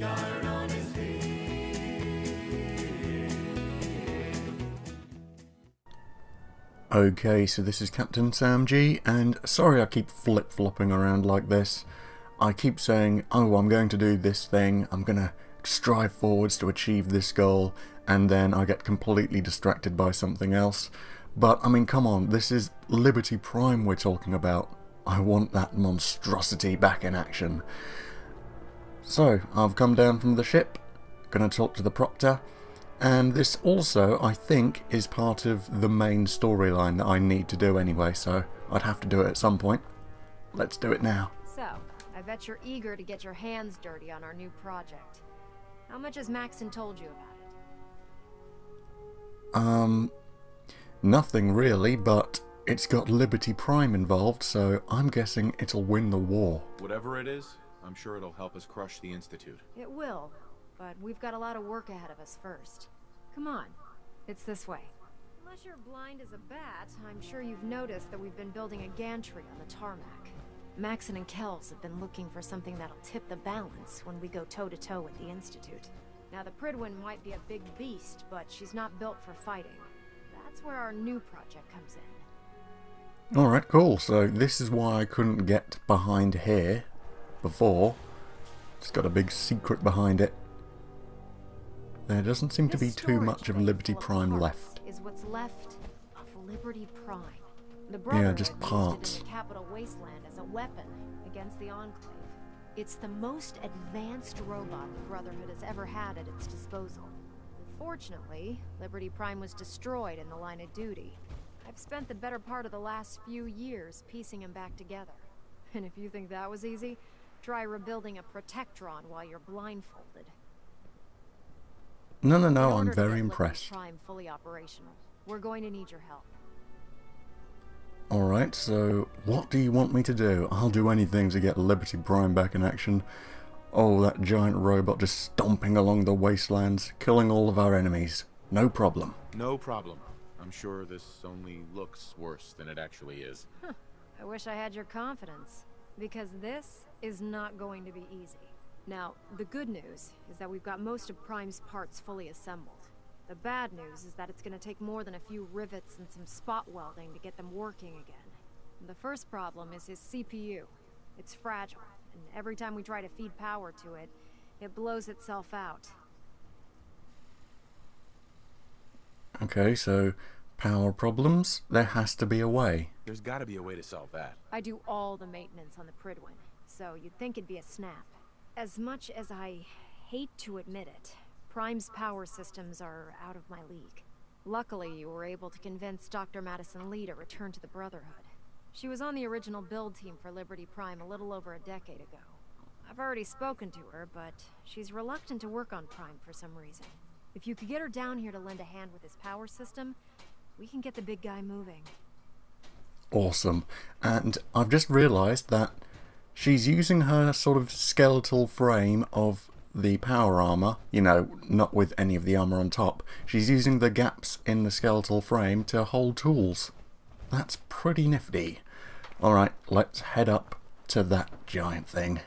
pig iron on his Okay, so this is Captain Sam G, and sorry I keep flip-flopping around like this. I keep saying, oh, I'm going to do this thing, I'm going to strive forwards to achieve this goal, and then I get completely distracted by something else. But, I mean, come on, this is Liberty Prime we're talking about. I want that monstrosity back in action. So, I've come down from the ship, gonna talk to the Proctor. And this also, I think, is part of the main storyline that I need to do anyway, so I'd have to do it at some point. Let's do it now. So, I bet you're eager to get your hands dirty on our new project. How much has Maxon told you about it? Nothing really, but it's got Liberty Prime involved, so I'm guessing it'll win the war. Whatever it is, I'm sure it'll help us crush the Institute. It will. But we've got a lot of work ahead of us first. Come on, it's this way. Unless you're blind as a bat, I'm sure you've noticed that we've been building a gantry on the tarmac. Maxon and Kells have been looking for something that'll tip the balance when we go toe-to-toe with the Institute. Now, the Pridwin might be a big beast, but she's not built for fighting. That's where our new project comes in. Alright, cool. So this is why I couldn't get behind here before. It's got a big secret behind it. There doesn't seem to be too much of Liberty Prime left. Is what's left of Liberty Prime. The Yeah, just Brotherhood parts. used it in the Capital Wasteland as a weapon against the Enclave. It's the most advanced robot the Brotherhood has ever had at its disposal. Unfortunately, Liberty Prime was destroyed in the line of duty. I've spent the better part of the last few years piecing him back together. And if you think that was easy, try rebuilding a Protectron while you're blindfolded. No, In I'm order to very get Liberty impressed. Prime fully operational, we're going to need your help. Alright, so what do you want me to do? I'll do anything to get Liberty Prime back in action. Oh, that giant robot just stomping along the wastelands, killing all of our enemies. No problem. No problem. I'm sure this only looks worse than it actually is. Huh. I wish I had your confidence, because this is not going to be easy. Now, the good news is that we've got most of Prime's parts fully assembled. The bad news is that it's going to take more than a few rivets and some spot welding to get them working again. The first problem is his CPU. It's fragile, and every time we try to feed power to it, it blows itself out. Okay, so power problems? There has to be a way. There's gotta be a way to solve that. I do all the maintenance on the Pridwin, so you'd think it'd be a snap. As much as I hate to admit it, Prime's power systems are out of my league. Luckily, you were able to convince Dr. Madison Lee to return to the Brotherhood. She was on the original build team for Liberty Prime a little over a decade ago. I've already spoken to her, but she's reluctant to work on Prime for some reason. If you could get her down here to lend a hand with his power system, we can get the big guy moving. Awesome. And I've just realised that she's using her sort of skeletal frame of the power armour, you know, not with any of the armour on top. She's using the gaps in the skeletal frame to hold tools. That's pretty nifty. Alright, let's head up to that giant thing.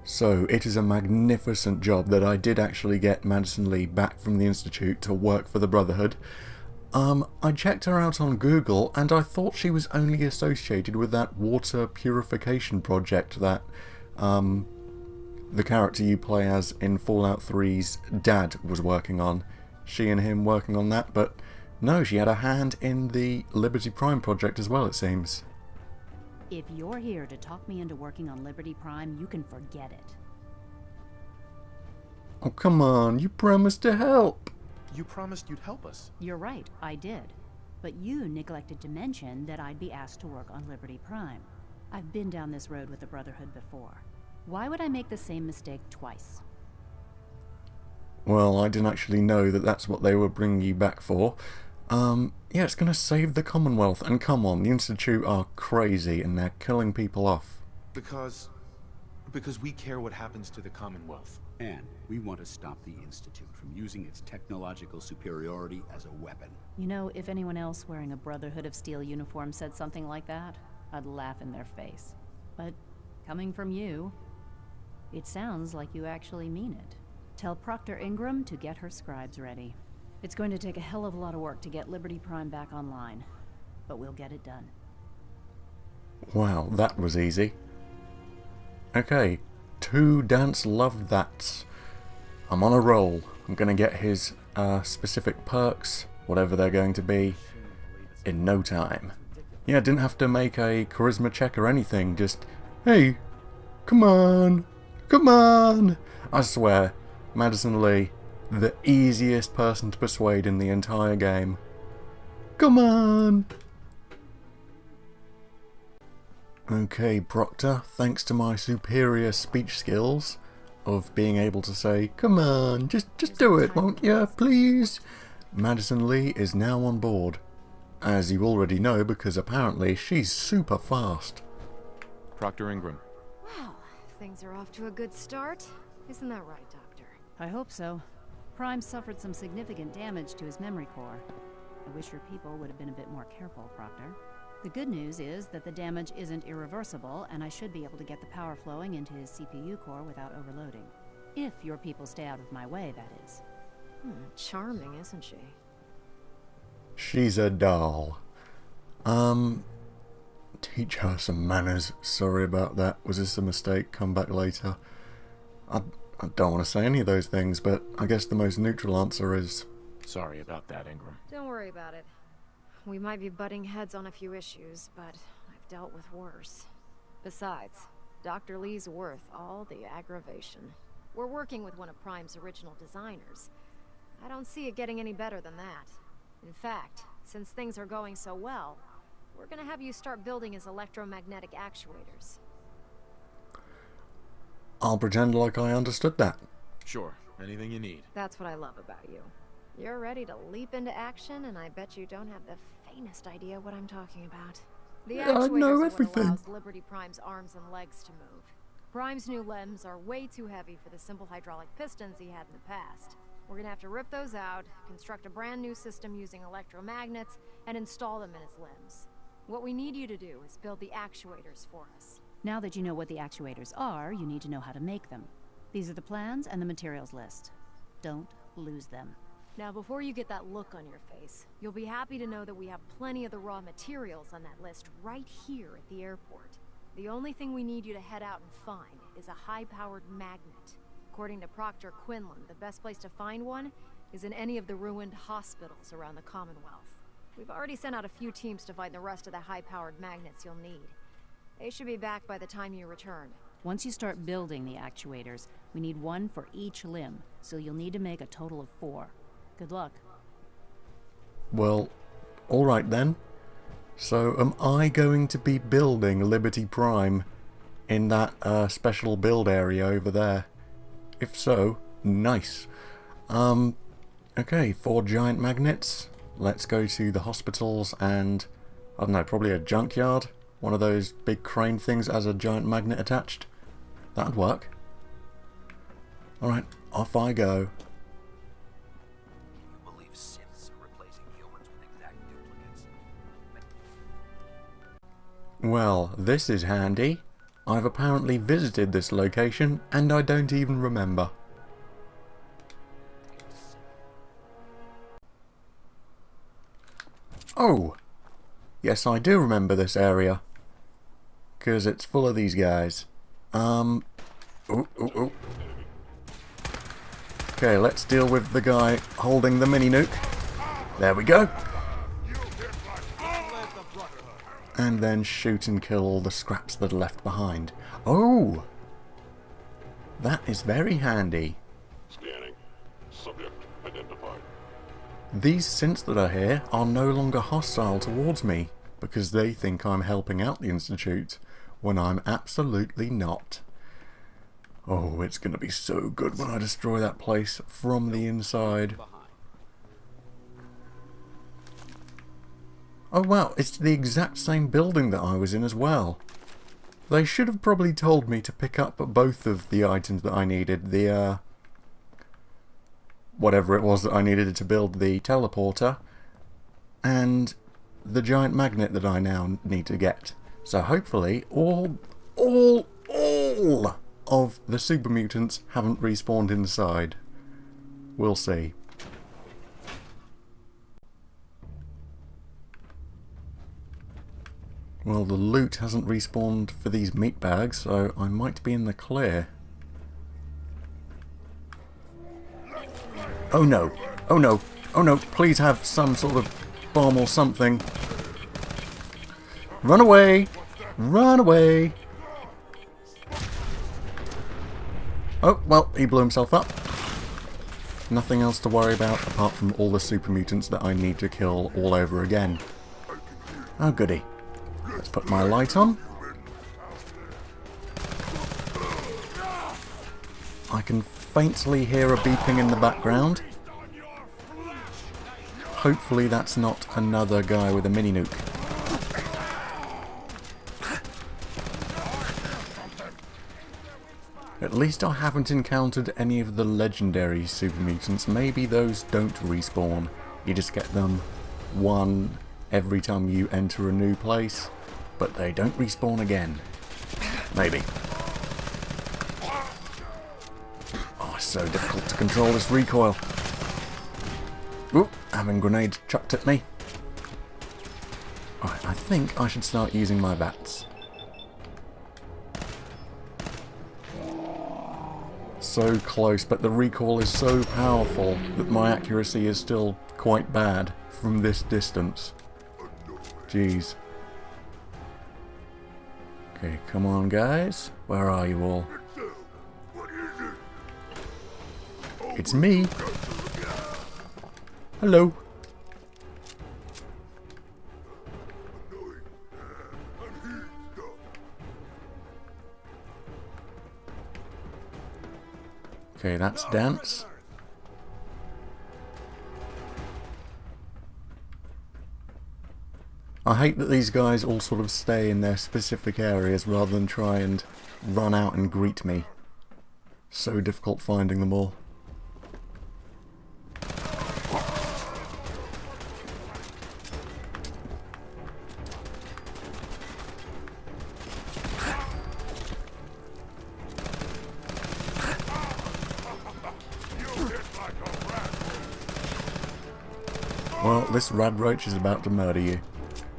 So, it is a magnificent job that I did actually get Madison Lee back from the Institute to work for the Brotherhood. I checked her out on Google, and I thought she was only associated with that water purification project that the character you play as in Fallout 3's dad was working on. She and him working on that, but no, she had a hand in the Liberty Prime project as well, it seems. If you're here to talk me into working on Liberty Prime, you can forget it. Oh, come on, you promised to help! You promised you'd help us. You're right, I did. But you neglected to mention that I'd be asked to work on Liberty Prime. I've been down this road with the Brotherhood before. Why would I make the same mistake twice? Well, I didn't actually know that that's what they were bringing you back for. Yeah, it's gonna save the Commonwealth, and come on, the Institute are crazy and they're killing people off. Because we care what happens to the Commonwealth. And we want to stop the Institute from using its technological superiority as a weapon. You know, if anyone else wearing a Brotherhood of Steel uniform said something like that, I'd laugh in their face. But Coming from you, it sounds like you actually mean it. Tell Proctor Ingram to get her scribes ready. It's going to take a hell of a lot of work to get Liberty Prime back online, but we'll get it done. Wow, that was easy. Okay, 2 Dance loved that. I'm on a roll. I'm going to get his specific perks, whatever they're going to be, in no time. Yeah, didn't have to make a charisma check or anything, just, hey, come on, come on. I swear, Madison Lee, the easiest person to persuade in the entire game. Come on. Okay, Proctor, thanks to my superior speech skills of being able to say, come on, just do it, won't you, please? Madison Lee is now on board. As you already know, because apparently she's super fast. Proctor Ingram. Well, things are off to a good start. Isn't that right, Doctor? I hope so. Prime suffered some significant damage to his memory core. I wish your people would have been a bit more careful, Proctor. The good news is that the damage isn't irreversible, and I should be able to get the power flowing into his CPU core without overloading. If your people stay out of my way, that is. Charming, isn't she? She's a doll. Teach her some manners. Sorry about that. Was this a mistake? Come back later. I don't want to say any of those things, but I guess the most neutral answer is... Sorry about that, Ingram. Don't worry about it. We might be butting heads on a few issues, but I've dealt with worse. Besides, Dr. Lee's worth all the aggravation. We're working with one of Prime's original designers. I don't see it getting any better than that. In fact, since things are going so well, we're gonna have you start building his electromagnetic actuators. I'll pretend like I understood that. Sure, anything you need. That's what I love about you. You're ready to leap into action, and I bet you don't have the faintest idea what I'm talking about. The I know actuators are everything. what allows Liberty Prime's arms and legs to move. Prime's new limbs are way too heavy for the simple hydraulic pistons he had in the past. We're gonna have to rip those out, construct a brand new system using electromagnets, and install them in his limbs. What we need you to do is build the actuators for us. Now that you know what the actuators are, you need to know how to make them. These are the plans and the materials list. Don't lose them. Now, before you get that look on your face, you'll be happy to know that we have plenty of the raw materials on that list right here at the airport. The only thing we need you to head out and find is a high-powered magnet. According to Proctor Quinlan, the best place to find one is in any of the ruined hospitals around the Commonwealth. We've already sent out a few teams to find the rest of the high-powered magnets you'll need. They should be back by the time you return. Once you start building the actuators, we need one for each limb, so you'll need to make a total of 4. Good luck. Well, alright then. So, am I going to be building Liberty Prime in that special build area over there? If so, nice. Okay, 4 giant magnets. Let's go to the hospitals and, I don't know, probably a junkyard. One of those big crane things as a giant magnet attached. That'd work. Alright, off I go. Well, this is handy. I've apparently visited this location and I don't even remember. Oh! Yes, I do remember this area. Because it's full of these guys. Ooh. Okay, let's deal with the guy holding the mini nuke. There we go. And then shoot and kill all the scraps that are left behind. Oh! That is very handy. Scanning. Subject identified. These synths that are here are no longer hostile towards me, because they think I'm helping out the Institute, when I'm absolutely not. Oh, it's going to be so good when I destroy that place from the inside. Oh wow, it's the exact same building that I was in as well. They should have probably told me to pick up both of the items that I needed. The, whatever it was that I needed to build the teleporter. And the giant magnet that I now need to get. So hopefully, all the super mutants haven't respawned inside. We'll see. Well, the loot hasn't respawned for these meat bags, so I might be in the clear. Oh no! Oh no! Oh no! Please have some sort of bomb or something. Run away! Run away! Oh, well, he blew himself up. Nothing else to worry about apart from all the super mutants that I need to kill all over again. Oh, goody. Let's put my light on. I can faintly hear a beeping in the background. Hopefully that's not another guy with a mini nuke. At least I haven't encountered any of the legendary super mutants. Maybe those don't respawn. You just get them one every time you enter a new place, but they don't respawn again. Maybe. Oh, it's so difficult to control this recoil. Oop, having grenades chucked at me. Alright, I think I should start using my bats. So close, but the recoil is so powerful that my accuracy is still quite bad from this distance. Jeez. Okay, come on guys. Where are you all? It's me. Hello. Okay, that's dance. I hate that these guys all sort of stay in their specific areas rather than try and run out and greet me. So difficult finding them all. Well, this rad roach is about to murder you.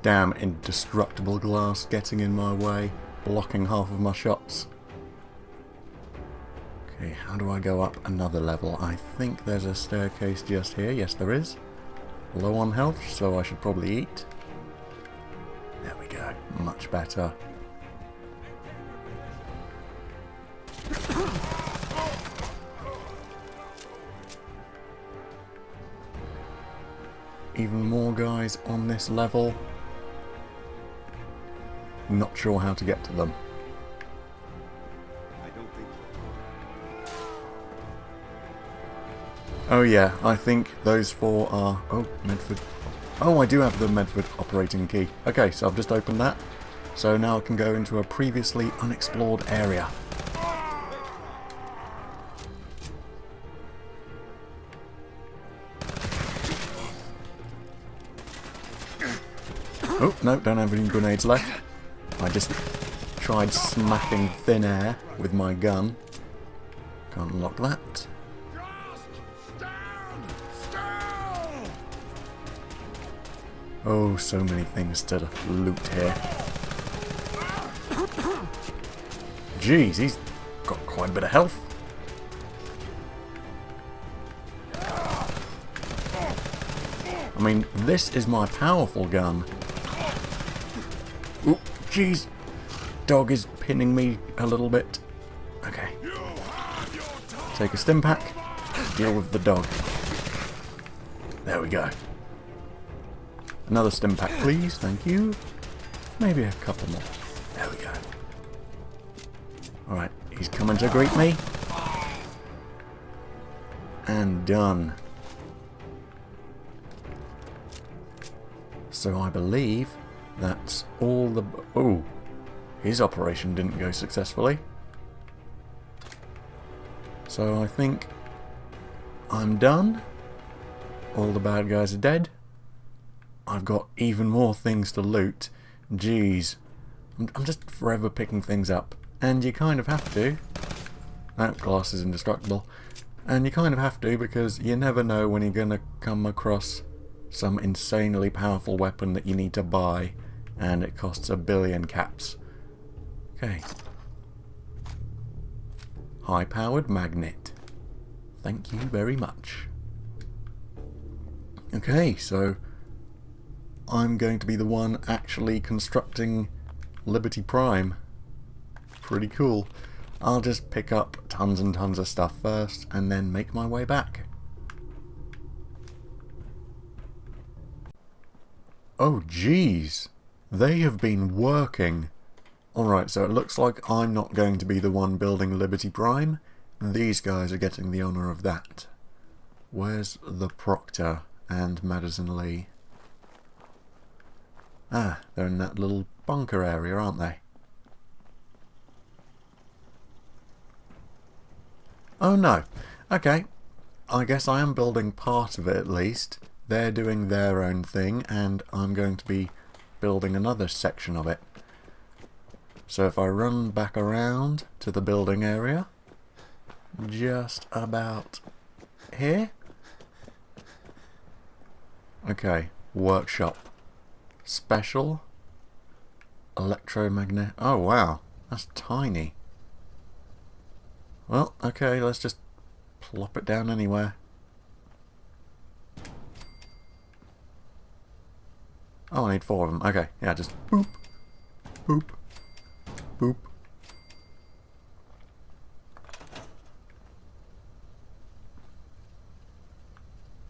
Damn indestructible glass getting in my way, blocking half of my shots. Okay, how do I go up another level? I think there's a staircase just here. Yes, there is. Low on health, so I should probably eat. There we go. Much better. Even more guys on this level. Not sure how to get to them. Oh yeah, I think those four are... Oh, Medford. Oh, I do have the Medford operating key. Okay, so I've just opened that. So now I can go into a previously unexplored area. Oh, no, don't have any grenades left. I just tried smacking thin air with my gun. Can't unlock that. Oh, so many things to loot here. Jeez, he's got quite a bit of health. I mean, this is my powerful gun. Oop, jeez. Dog is pinning me a little bit. Okay. Take a stim pack. Deal with the dog. There we go. Another stim pack, please. Thank you. Maybe a couple more. There we go. Alright, he's coming to greet me. And done. So I believe that's all the... Oh, his operation didn't go successfully. So I think I'm done. All the bad guys are dead. I've got even more things to loot. Jeez. I'm just forever picking things up. And you kind of have to. That glass is indestructible. And you kind of have to, because you never know when you're going to come across some insanely powerful weapon that you need to buy, and it costs 1 billion caps. Okay. High-powered magnet. Thank you very much. Okay, so I'm going to be the one actually constructing Liberty Prime. Pretty cool. I'll just pick up tons and tons of stuff first and then make my way back. Oh jeez, they have been working. Alright, so it looks like I'm not going to be the one building Liberty Prime. These guys are getting the honour of that. Where's the Proctor and Madison Lee? Ah, they're in that little bunker area, aren't they? Oh no. Okay. I guess I am building part of it at least. They're doing their own thing, and I'm going to be building another section of it. So if I run back around to the building area, just about here. Okay, workshop. Special. Electromagnet. Oh wow, that's tiny. Well, okay, let's just plop it down anywhere. Oh, I need 4 of them. Okay, yeah, just boop, boop, boop.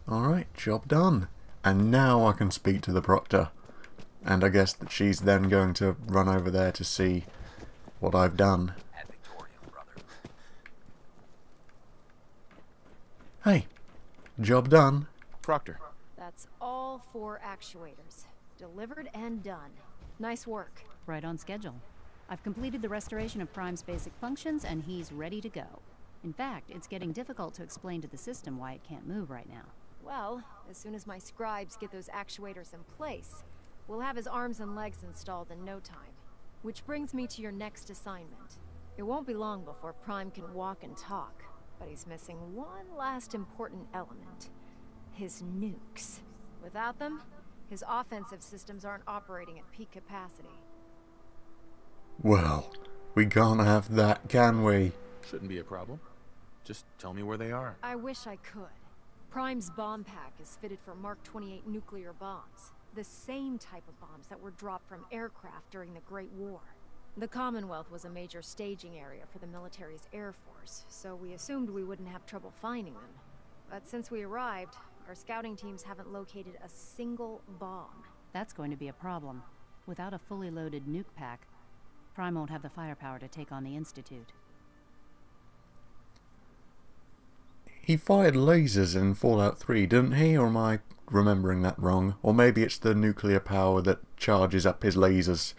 Alright, job done. And now I can speak to the Proctor. And I guess that she's then going to run over there to see what I've done. Hey, job done. Proctor. That's all 4 actuators. Delivered and done. Nice work. Right on schedule. I've completed the restoration of Prime's basic functions, and he's ready to go. In fact, it's getting difficult to explain to the system why it can't move right now. Well, as soon as my scribes get those actuators in place, we'll have his arms and legs installed in no time. Which brings me to your next assignment. It won't be long before Prime can walk and talk, but he's missing one last important element. His nukes. Without them, his offensive systems aren't operating at peak capacity. Well, we can't have that, can we? Shouldn't be a problem. Just tell me where they are. I wish I could. Prime's bomb pack is fitted for Mark 28 nuclear bombs. The same type of bombs that were dropped from aircraft during the Great War. The Commonwealth was a major staging area for the military's air force, so we assumed we wouldn't have trouble finding them. But since we arrived, our scouting teams haven't located a single bomb. That's going to be a problem. Without a fully loaded nuke pack, Prime won't have the firepower to take on the Institute. He fired lasers in Fallout 3, didn't he? Or am I remembering that wrong? Or maybe it's the nuclear power that charges up his lasers.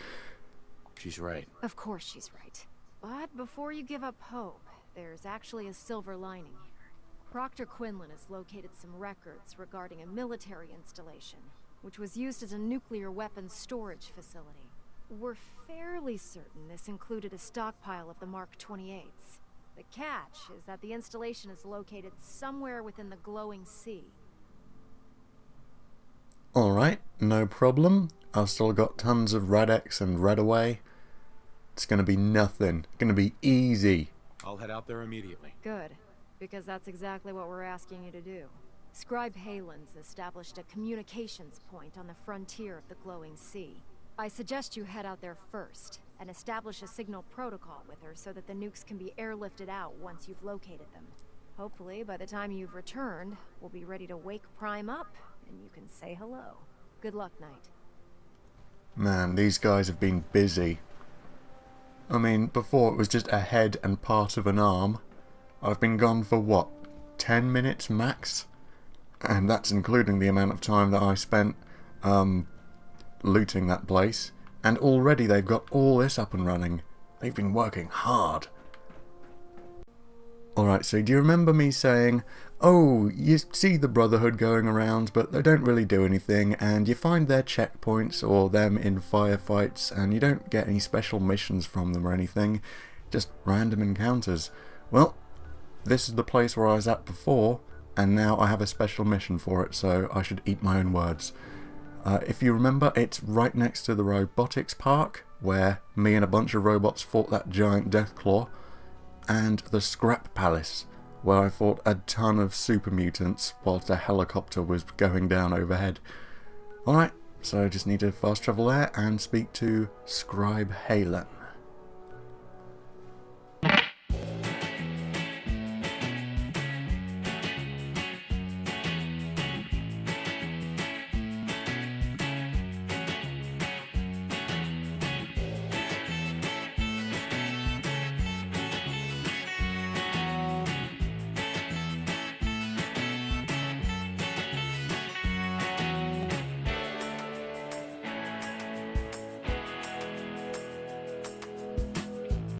She's right. Of course she's right. But before you give up hope, there's actually a silver lining here. Proctor Quinlan has located some records regarding a military installation, which was used as a nuclear weapons storage facility. We're fairly certain this included a stockpile of the Mark 28s. The catch is that the installation is located somewhere within the glowing sea. Alright, no problem. I've still got tons of Rad-X and Radaway. It's gonna be nothing. It's gonna be easy. I'll head out there immediately. Good, because that's exactly what we're asking you to do. Scribe Halen's established a communications point on the frontier of the glowing sea. I suggest you head out there first, and establish a signal protocol with her so that the nukes can be airlifted out once you've located them. Hopefully, by the time you've returned, we'll be ready to wake Prime up, and you can say hello. Good luck, Knight. Man, these guys have been busy. I mean, before it was just a head and part of an arm. I've been gone for what, 10 minutes max? And that's including the amount of time that I spent looting that place. And already they've got all this up and running. They've been working hard. Alright, so do you remember me saying, oh, you see the Brotherhood going around, but they don't really do anything, and you find their checkpoints or them in firefights, and you don't get any special missions from them or anything, just random encounters. Well, this is the place where I was at before, and now I have a special mission for it, so I should eat my own words. If you remember, it's right next to the robotics park, where me and a bunch of robots fought that giant Deathclaw, and the Scrap Palace, where I fought a ton of super mutants whilst a helicopter was going down overhead. Alright, so I just need to fast travel there and speak to Scribe Halen.